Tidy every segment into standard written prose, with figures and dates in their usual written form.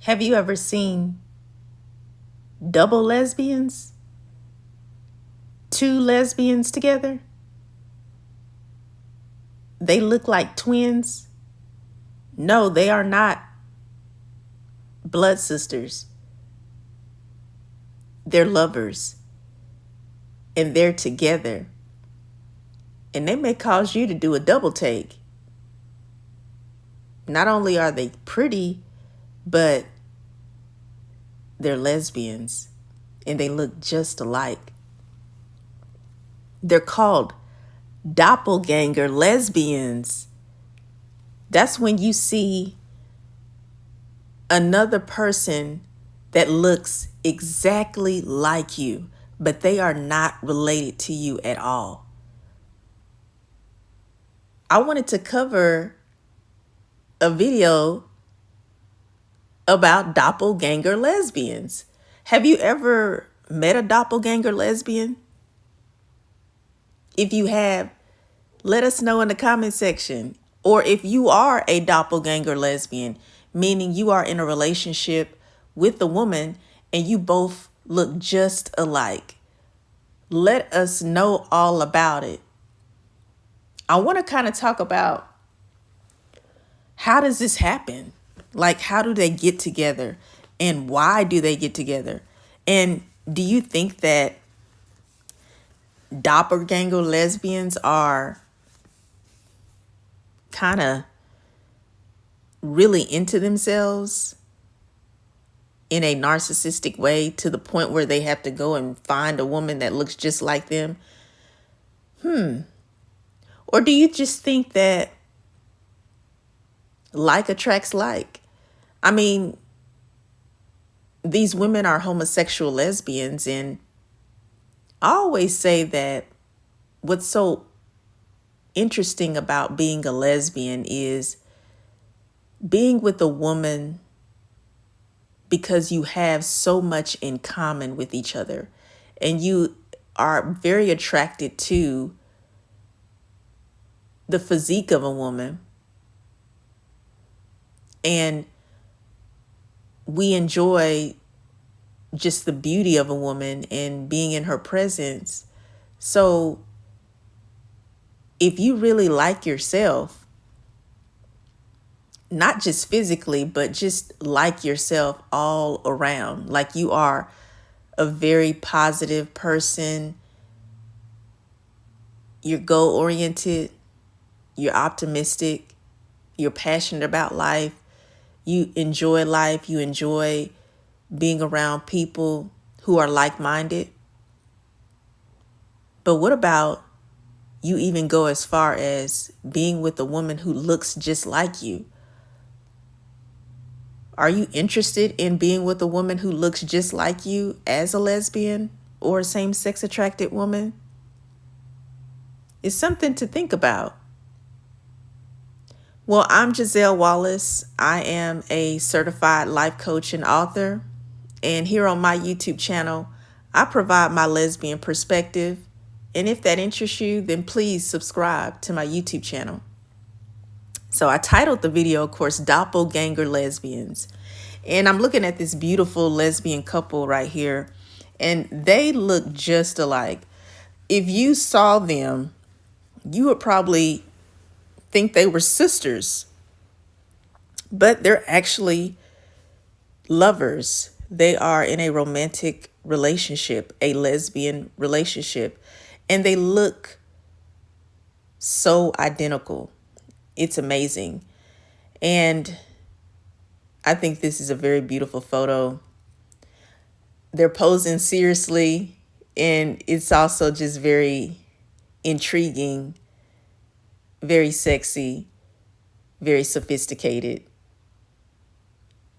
Have you ever seen double lesbians? Two lesbians together? They look like twins? No, they are not blood sisters. They're lovers. And they're together. And they may cause you to do a double take. Not only are they pretty, but they're lesbians. And they look just alike. They're called Doppelgänger Lesbians. That's when you see another person that looks exactly like you, but they are not related to you at all. I wanted to cover a video about doppelganger lesbians. Have you ever met a doppelganger lesbian? If you have, let us know in the comment section. Or if you are a doppelganger lesbian, meaning you are in a relationship with a woman and you both look just alike, let us know all about it. I want to kind of talk about, how does this happen? Like, how do they get together? And why do they get together? And do you think that doppelganger lesbians are kind of really into themselves in a narcissistic way to the point where they have to go and find a woman that looks just like them? Or do you just think that like attracts like? I mean, these women are homosexual lesbians, and I always say that what's so interesting about being a lesbian is being with a woman because you have so much in common with each other and you are very attracted to the physique of a woman, and we enjoy just the beauty of a woman and being in her presence. So if you really like yourself, not just physically, but just like yourself all around, like you are a very positive person, you're goal oriented, you're optimistic, you're passionate about life, you enjoy life, you enjoy being around people who are like-minded. But what about you even go as far as being with a woman who looks just like you? Are you interested in being with a woman who looks just like you as a lesbian or a same-sex attracted woman? It's something to think about. Well, I'm Giselle Wallace. I am a certified life coach and author. And here on my YouTube channel, I provide my lesbian perspective. And if that interests you, then please subscribe to my YouTube channel. So I titled the video, of course, Doppelganger Lesbians. And I'm looking at this beautiful lesbian couple right here, and they look just alike. If you saw them, you would probably think they were sisters, but they're actually lovers. They are in a romantic relationship, a lesbian relationship, and they look so identical. It's amazing. And I think this is a very beautiful photo. They're posing seriously, and it's also just very intriguing, very sexy, very sophisticated.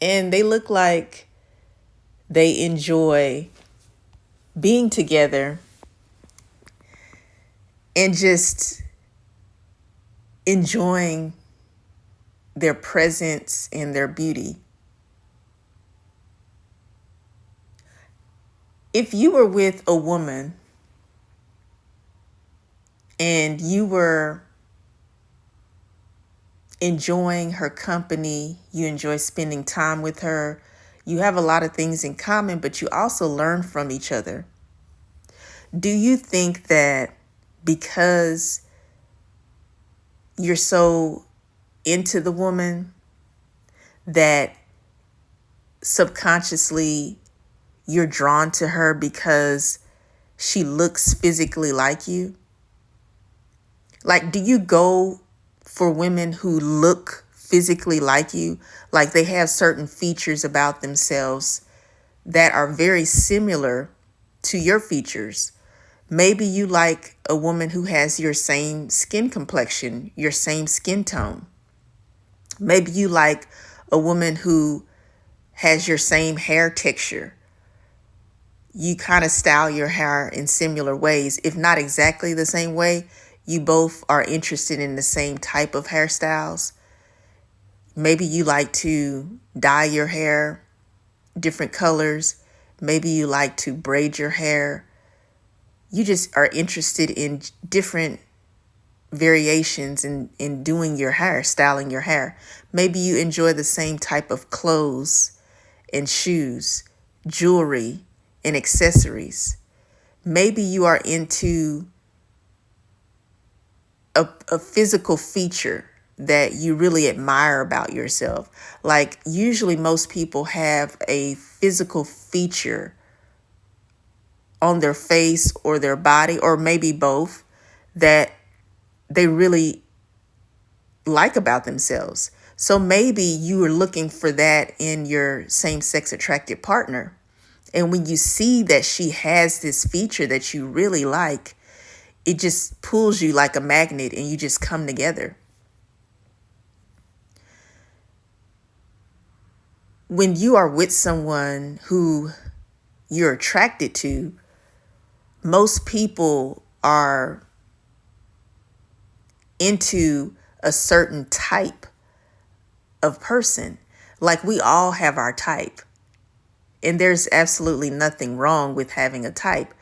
And they look like they enjoy being together and just enjoying their presence and their beauty. If you were with a woman and you were enjoying her company. You enjoy spending time with her. You have a lot of things in common, but you also learn from each other. Do you think that because you're so into the woman that subconsciously you're drawn to her because she looks physically like you? Like, do you go for women who look physically like you? Like they have certain features about themselves that are very similar to your features. Maybe you like a woman who has your same skin complexion, your same skin tone. Maybe you like a woman who has your same hair texture. You kind of style your hair in similar ways. If not exactly the same way, you both are interested in the same type of hairstyles. Maybe you like to dye your hair different colors. Maybe you like to braid your hair. You just are interested in different variations in doing your hair, styling your hair. Maybe you enjoy the same type of clothes and shoes, jewelry, and accessories. Maybe you are into a physical feature that you really admire about yourself. Like usually most people have a physical feature on their face or their body, or maybe both, that they really like about themselves. So maybe you are looking for that in your same-sex attracted partner. And when you see that she has this feature that you really like, it just pulls you like a magnet and you just come together. When you are with someone who you're attracted to, most people are into a certain type of person. Like we all have our type. And there's absolutely nothing wrong with having a type.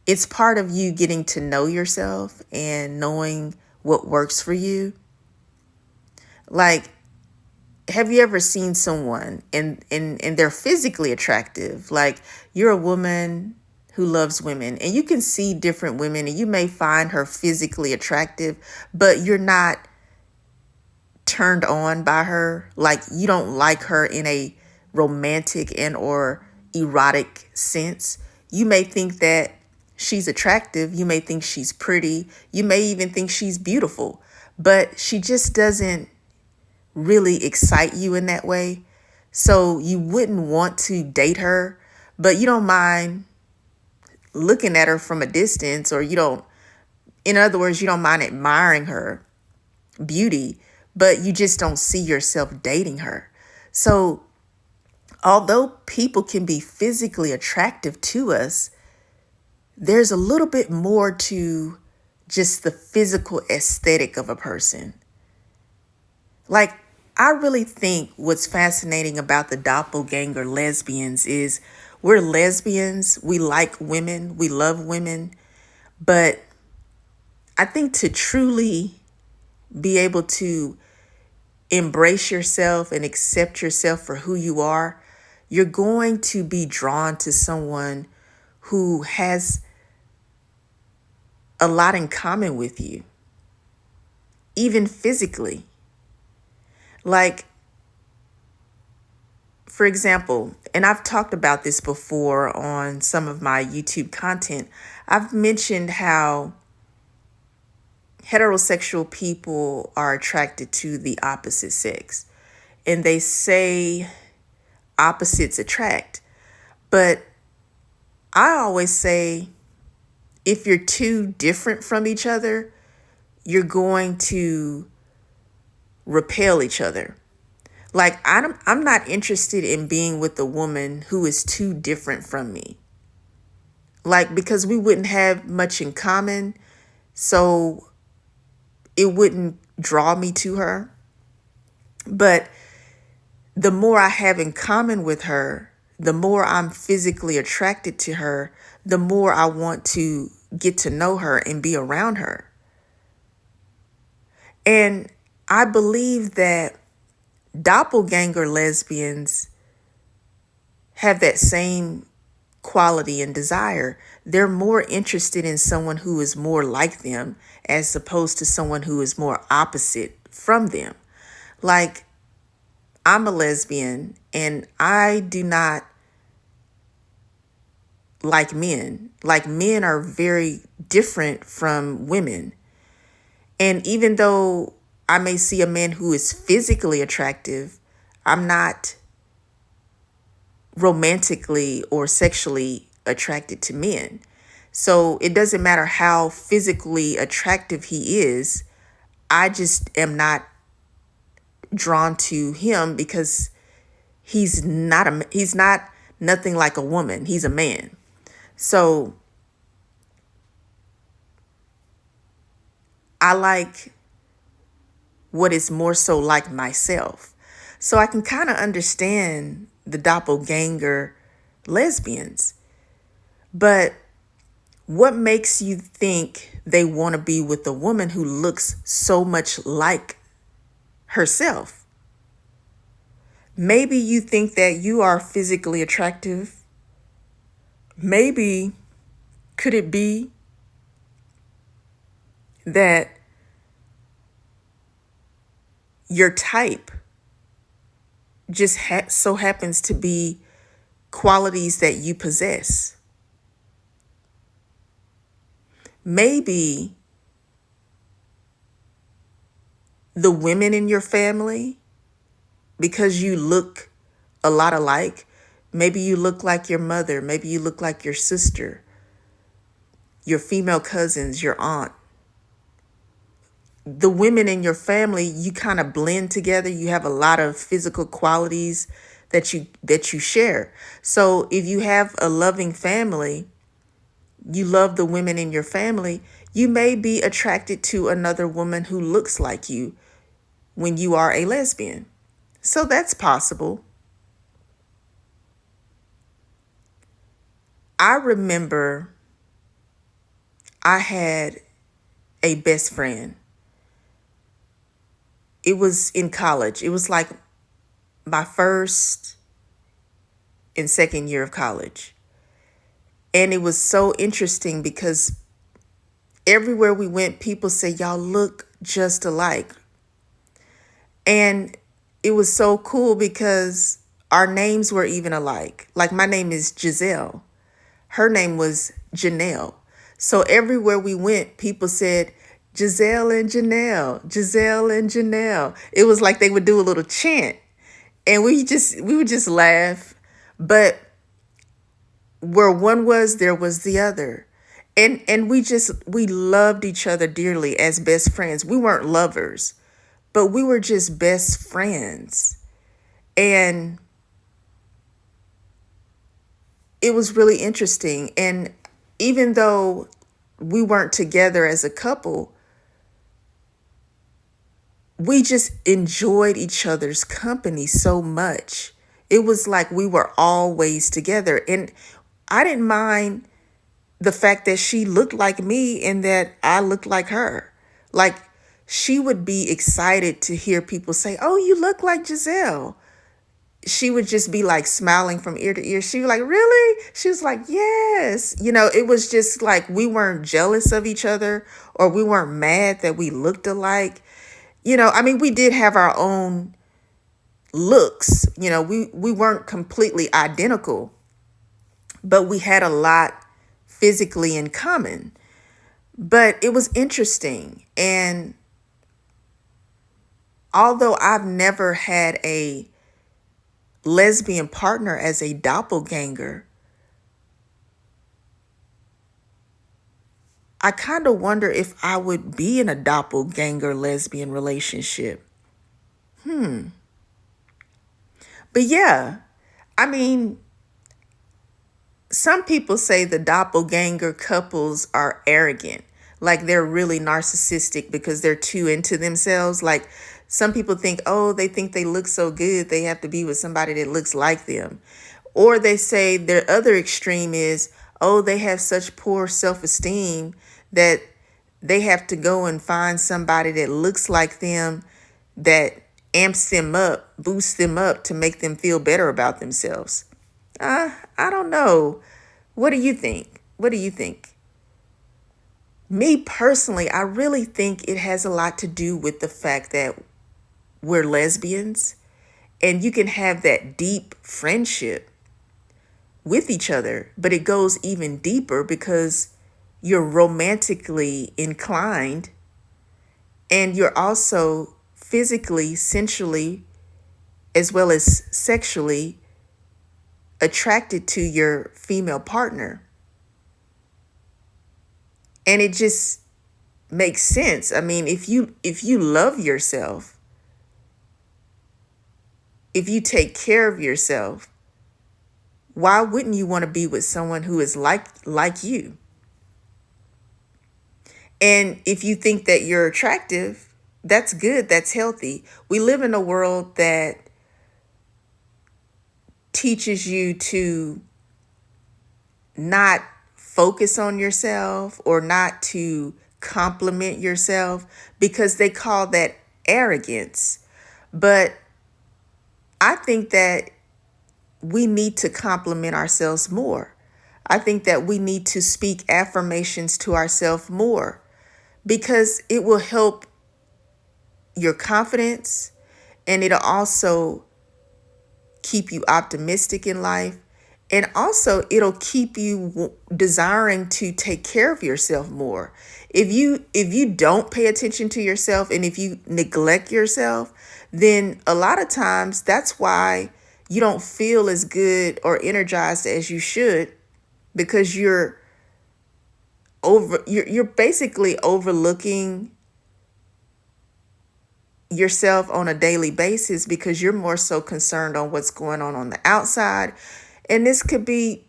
It's part of you getting to know yourself and knowing what works for you. Like, have you ever seen someone and they're physically attractive? Like you're a woman who loves women and you can see different women and you may find her physically attractive, but you're not turned on by her. Like you don't like her in a romantic and or erotic sense. You may think that she's attractive. You may think she's pretty. You may even think she's beautiful, but she just doesn't really excite you in that way. So you wouldn't want to date her, but you don't mind looking at her from a distance, or in other words, you don't mind admiring her beauty, but you just don't see yourself dating her. So although people can be physically attractive to us, there's a little bit more to just the physical aesthetic of a person. Like, I really think what's fascinating about the Doppelgänger Lesbians is we're lesbians, we like women, we love women, but I think to truly be able to embrace yourself and accept yourself for who you are, you're going to be drawn to someone who has a lot in common with you, even physically. Like, for example, and I've talked about this before on some of my YouTube content, I've mentioned how heterosexual people are attracted to the opposite sex. And they say opposites attract. But I always say if you're too different from each other, you're going to repel each other. Like, I'm not interested in being with a woman who is too different from me. Like, because we wouldn't have much in common, so it wouldn't draw me to her. But the more I have in common with her, the more I'm physically attracted to her, the more I want to get to know her and be around her. And I believe that doppelganger lesbians have that same quality and desire. They're more interested in someone who is more like them as opposed to someone who is more opposite from them. Like, I'm a lesbian and I do not like men. Like, men are very different from women. And even though I may see a man who is physically attractive, I'm not romantically or sexually attracted to men. So it doesn't matter how physically attractive he is, I just am not drawn to him because he's not nothing like a woman. He's a man. So I like what is more so like myself. So I can kind of understand the doppelganger lesbians. But what makes you think they want to be with a woman who looks so much like herself? Maybe you think that you are physically attractive. Maybe could it be that your type just so happens to be qualities that you possess? Maybe the women in your family, because you look a lot alike, maybe you look like your mother, maybe you look like your sister, your female cousins, your aunt. The women in your family, you kind of blend together. You have a lot of physical qualities that you share. So if you have a loving family, you love the women in your family, you may be attracted to another woman who looks like you when you are a lesbian. So that's possible. I remember I had a best friend. It was in college. It was like my first and second year of college. And it was so interesting because everywhere we went, people said, y'all look just alike. And it was so cool because our names were even alike. Like, my name is Giselle. Her name was Janelle. So everywhere we went, people said, Giselle and Janelle, Giselle and Janelle. It was like they would do a little chant. And we would just laugh. But where one was, there was the other. And we loved each other dearly as best friends. We weren't lovers, but we were just best friends. And it was really interesting. And even though we weren't together as a couple, we just enjoyed each other's company so much. It was like we were always together. And I didn't mind the fact that she looked like me and that I looked like her. Like, she would be excited to hear people say, oh, you look like Giselle. She would just be like smiling from ear to ear. She was like, really? She was like, yes. It was just like we weren't jealous of each other, or we weren't mad that we looked alike. We did have our own looks. We weren't completely identical, but we had a lot physically in common. But it was interesting. And although I've never had a lesbian partner as a doppelganger, I kind of wonder if I would be in a doppelganger lesbian relationship. But yeah, some people say the doppelganger couples are arrogant. Like, they're really narcissistic because they're too into themselves. Like, some people think, oh, they think they look so good, they have to be with somebody that looks like them. Or they say their other extreme is, oh, they have such poor self-esteem that they have to go and find somebody that looks like them that amps them up, boosts them up to make them feel better about themselves. I don't know. What do you think? What do you think? Me personally, I really think it has a lot to do with the fact that we're lesbians, and you can have that deep friendship with each other, but it goes even deeper because you're romantically inclined and you're also physically, sensually, as well as sexually attracted to your female partner. And it just makes sense. I mean, if you love yourself, if you take care of yourself, why wouldn't you want to be with someone who is like you? And if you think that you're attractive, that's good, that's healthy. We live in a world that teaches you to not focus on yourself or not to compliment yourself because they call that arrogance. But I think that we need to compliment ourselves more. I think that we need to speak affirmations to ourselves more because it will help your confidence and it'll also keep you optimistic in life. And also it'll keep you desiring to take care of yourself more. If you don't pay attention to yourself and if you neglect yourself, then a lot of times that's why you don't feel as good or energized as you should, because you're basically overlooking yourself on a daily basis because you're more so concerned on what's going on the outside. And this could be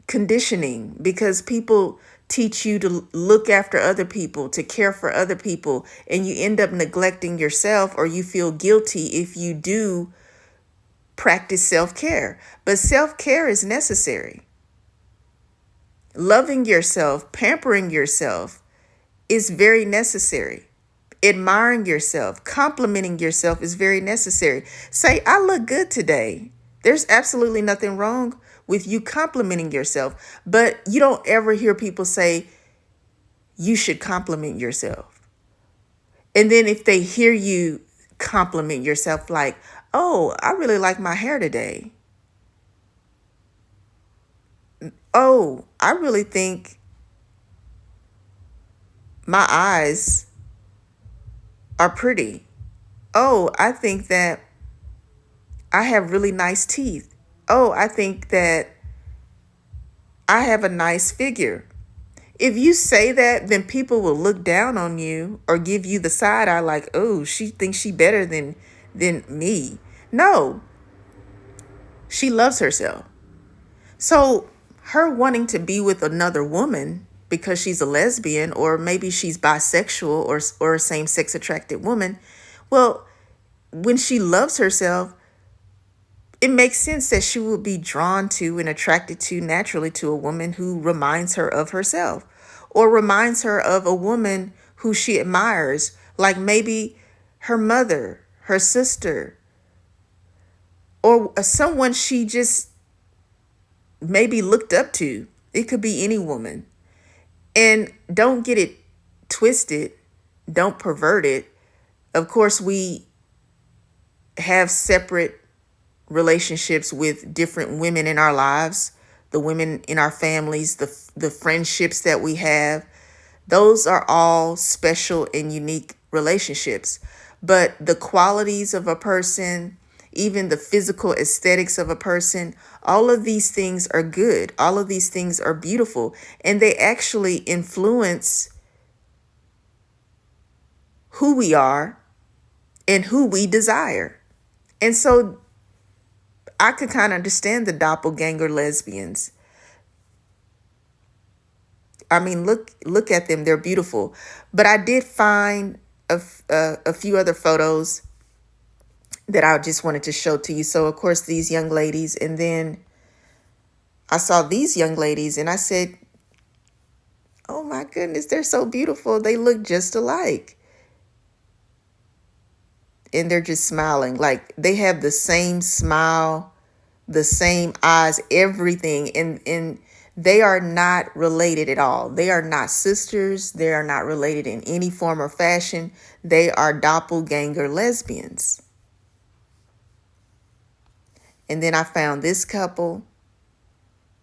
conditioning because people teach you to look after other people, to care for other people, and you end up neglecting yourself, or you feel guilty if you do practice self-care. But self-care is necessary. Loving yourself, pampering yourself is very necessary. Admiring yourself, complimenting yourself is very necessary. Say, I look good today. There's absolutely nothing wrong with you complimenting yourself, but you don't ever hear people say you should compliment yourself. And then if they hear you compliment yourself like, oh, I really like my hair today. Oh, I really think my eyes are pretty. Oh, I think that I have really nice teeth. Oh, I think that I have a nice figure. If you say that, then people will look down on you or give you the side eye like, oh, she thinks she better than me. No, she loves herself. So her wanting to be with another woman because she's a lesbian, or maybe she's bisexual or a same-sex attracted woman, well, when she loves herself, it makes sense that she will be drawn to and attracted to naturally to a woman who reminds her of herself or reminds her of a woman who she admires, like maybe her mother, her sister, or someone she just maybe looked up to. It could be any woman. And don't get it twisted. Don't pervert it. Of course, we have separate relationships with different women in our lives, the women in our families, the friendships that we have. Those are all special and unique relationships. But the qualities of a person, even the physical aesthetics of a person, all of these things are good. All of these things are beautiful. And they actually influence who we are and who we desire. And so I could kind of understand the doppelganger lesbians. I mean, look at them. They're beautiful. But I did find a few other photos that I just wanted to show to you. So, of course, these young ladies. And then I saw these young ladies and I said, oh, my goodness, they're so beautiful. They look just alike. and they're just smiling. Like they have the same smile, the same eyes, everything. And they are not related at all. They are not sisters. They are not related in any form or fashion. They are doppelganger lesbians. And then I found this couple,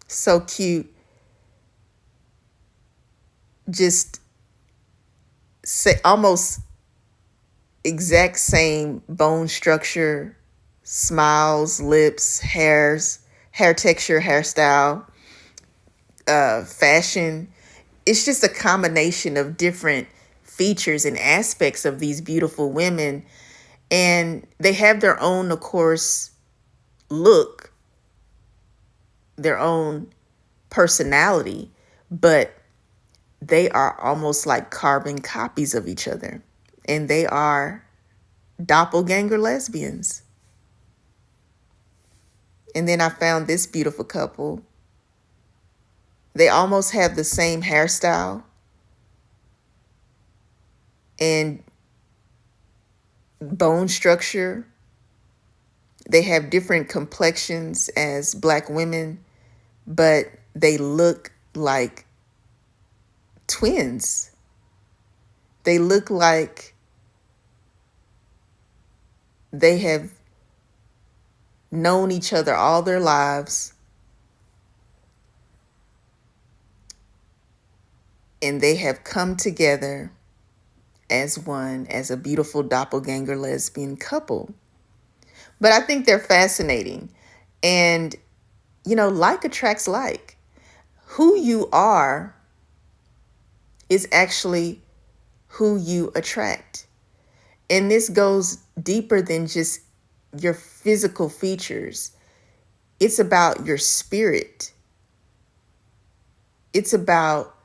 so cute. Just say almost exact same bone structure, smiles, lips, hair texture, hairstyle, fashion. It's just a combination of different features and aspects of these beautiful women. And they have their own, of course, look, their own personality, but they are almost like carbon copies of each other. And they are doppelganger lesbians. And then I found this beautiful couple. They almost have the same hairstyle and bone structure. They have different complexions as Black women, but they look like twins. They look like they have known each other all their lives, and they have come together as one, as a beautiful doppelganger lesbian couple. But I think they're fascinating. And, you know, like attracts like. Who you are is actually who you attract. And this goes deeper than just your physical features. It's about your spirit. It's about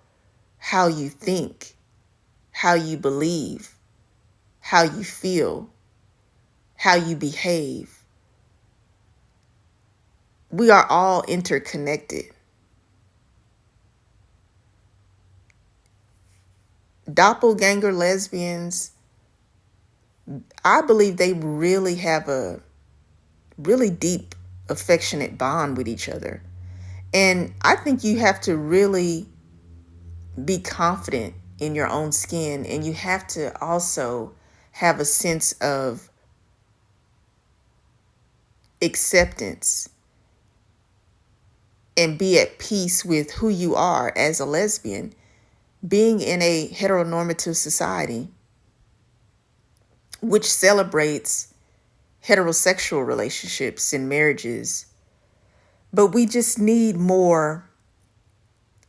how you think, how you believe, how you feel, how you behave. We are all interconnected. Doppelganger lesbians, I believe they really have a really deep, affectionate bond with each other. And I think you have to really be confident in your own skin, and you have to also have a sense of acceptance and be at peace with who you are as a lesbian, being in a heteronormative society which celebrates heterosexual relationships and marriages. But we just need more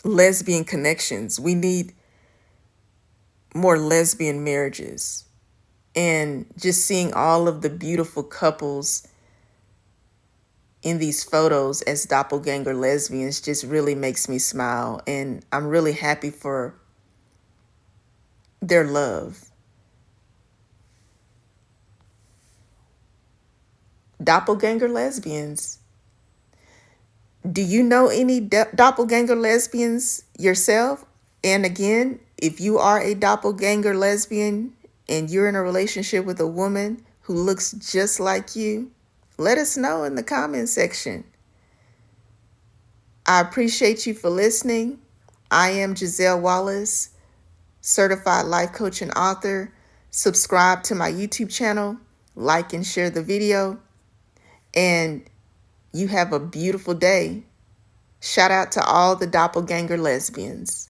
lesbian connections. We need more lesbian marriages. And just seeing all of the beautiful couples in these photos as doppelganger lesbians just really makes me smile. And I'm really happy for their love. Doppelganger lesbians. Do you know any doppelganger lesbians yourself? And again, if you are a doppelganger lesbian and you're in a relationship with a woman who looks just like you, let us know in the comment section. I appreciate you for listening. I am Giselle Wallace, certified life coach and author. Subscribe to my YouTube channel, like and share the video, and you have a beautiful day. Shout out to all the doppelganger lesbians.